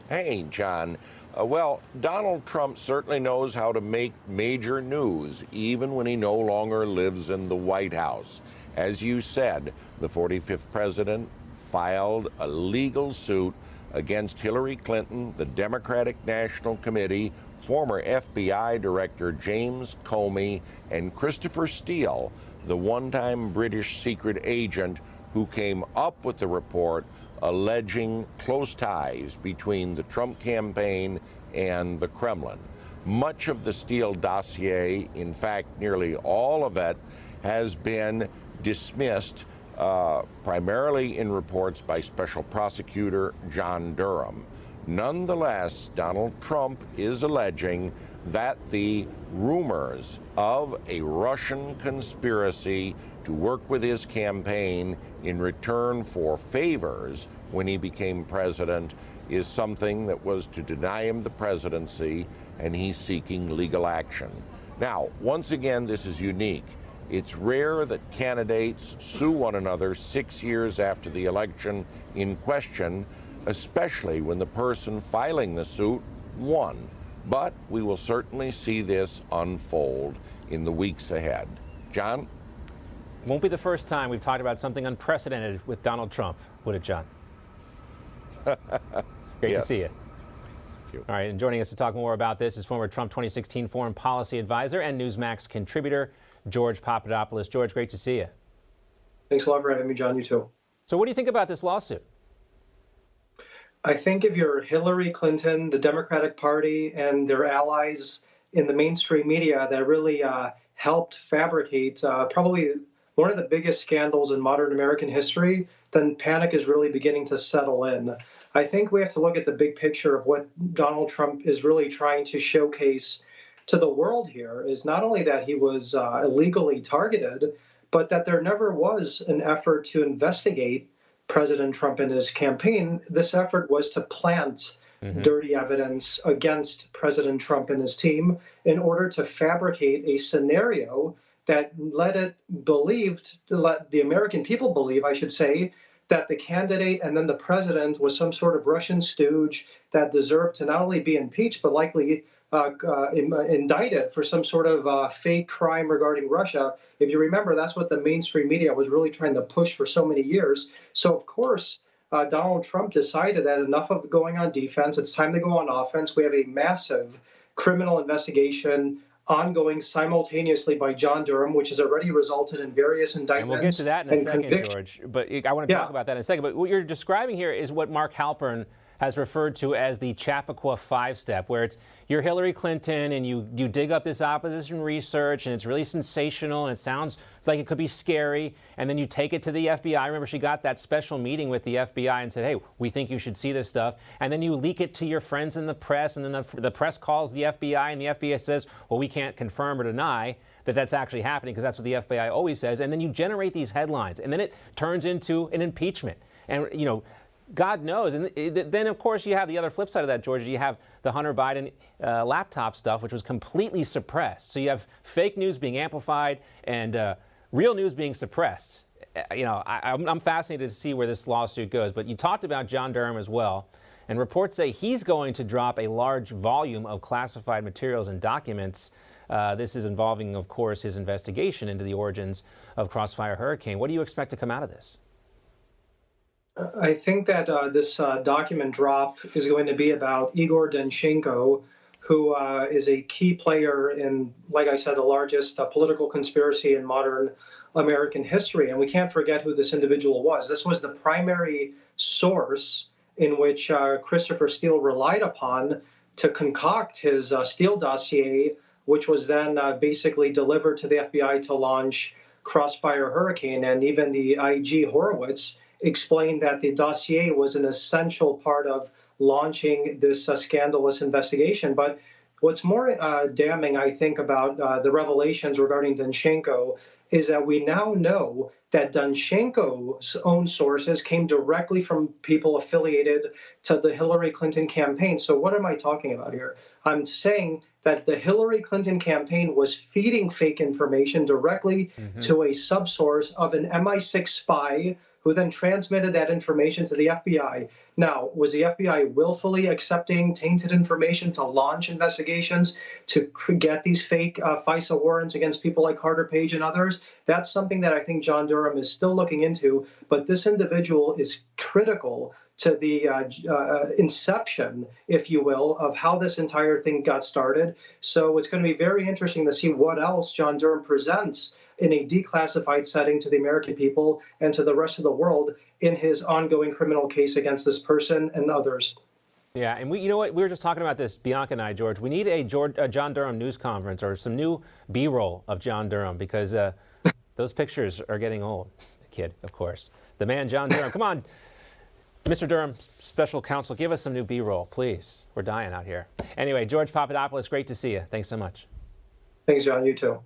Hey, John. Well, Donald Trump certainly knows how to make major news, even when he no longer lives in the White House. As you said, the 45th president filed a legal suit against Hillary Clinton, the Democratic National Committee, former FBI Director James Comey, and Christopher Steele, the one-time British secret agent who came up with the report alleging close ties between the Trump campaign and the Kremlin. Much of the Steele dossier, in fact, nearly all of it, has been dismissed, primarily in reports by Special Prosecutor John Durham. Nonetheless, Donald Trump is alleging that the rumors of a Russian conspiracy to work with his campaign in return for favors when he became president is something that was to deny him the presidency, and he's seeking legal action. Now, once again, this is unique. It's rare that candidates sue one another 6 years after the election in question, especially when the person filing the suit won. But we will certainly see this unfold in the weeks ahead. John? Won't be the first time we've talked about something unprecedented with Donald Trump, would it, John? Great to see you. Thank you. All right, and joining us to talk more about this is former Trump 2016 foreign policy advisor and Newsmax contributor, George Papadopoulos. George, great to see you. Thanks a lot for having me, John. You too. So what do you think about this lawsuit? I think if you're Hillary Clinton, the Democratic Party, and their allies in the mainstream media that really helped fabricate probably one of the biggest scandals in modern American history, then panic is really beginning to settle in. I think we have to look at the big picture of what Donald Trump is really trying to showcase to the world here is not only that he was illegally targeted, but that there never was an effort to investigate President Trump and his campaign. This effort was to plant dirty evidence against President Trump and his team in order to fabricate a scenario that let the American people believe, I should say, that the candidate and then the president was some sort of Russian stooge that deserved to not only be impeached, but likely indicted for some sort of fake crime regarding Russia. If you remember, that's what the mainstream media was really trying to push for so many years. So, of course, Donald Trump decided that enough of going on defense, it's time to go on offense. We have a massive criminal investigation ongoing simultaneously by John Durham, which has already resulted in various indictments. And we'll get to that in a second, George. But I want to talk about that in a second. But what you're describing here is what Mark Halpern has referred to as the Chappaqua five-step, where it's you're Hillary Clinton and you dig up this opposition research and it's really sensational and it sounds like it could be scary, and then you take it to the FBI. I remember she got that special meeting with the FBI and said, hey, we think you should see this stuff, and then you leak it to your friends in the press, and then the press calls the FBI and the FBI says, well, we can't confirm or deny that that's actually happening because that's what the FBI always says, and then you generate these headlines, and then it turns into an impeachment. And, you know, God knows. And then, of course, you have the other flip side of that, George. You have the Hunter Biden laptop stuff, which was completely suppressed. So you have fake news being amplified and real news being suppressed. You know, I'm fascinated to see where this lawsuit goes. But you talked about John Durham as well. And reports say he's going to drop a large volume of classified materials and documents. This is involving, of course, his investigation into the origins of Crossfire Hurricane. What do you expect to come out of this? I think that this document drop is going to be about Igor Danchenko, who is a key player in, like I said, the largest political conspiracy in modern American history. And we can't forget who this individual was. This was the primary source in which Christopher Steele relied upon to concoct his Steele dossier, which was then basically delivered to the FBI to launch Crossfire Hurricane. And even the IG Horowitz explained that the dossier was an essential part of launching this scandalous investigation. But what's more damning, I think, about the revelations regarding Danchenko is that we now know that Danchenko's own sources came directly from people affiliated to the Hillary Clinton campaign. So what am I talking about here? I'm saying that the Hillary Clinton campaign was feeding fake information directly to a subsource of an MI6 spy who then transmitted that information to the FBI. Now, was the FBI willfully accepting tainted information to launch investigations, to get these fake FISA warrants against people like Carter Page and others? That's something that I think John Durham is still looking into. But this individual is critical to the inception, if you will, of how this entire thing got started. So it's going to be very interesting to see what else John Durham presents in a declassified setting to the American people and to the rest of the world in his ongoing criminal case against this person and others. Yeah, and you know what? We were just talking about this, Bianca and I, George. We need a John Durham news conference or some new B-roll of John Durham because those pictures are getting old. The kid, of course. The man, John Durham. Come on, Mr. Durham, special counsel, give us some new B-roll, please. We're dying out here. Anyway, George Papadopoulos, great to see you. Thanks so much. Thanks, John. You too.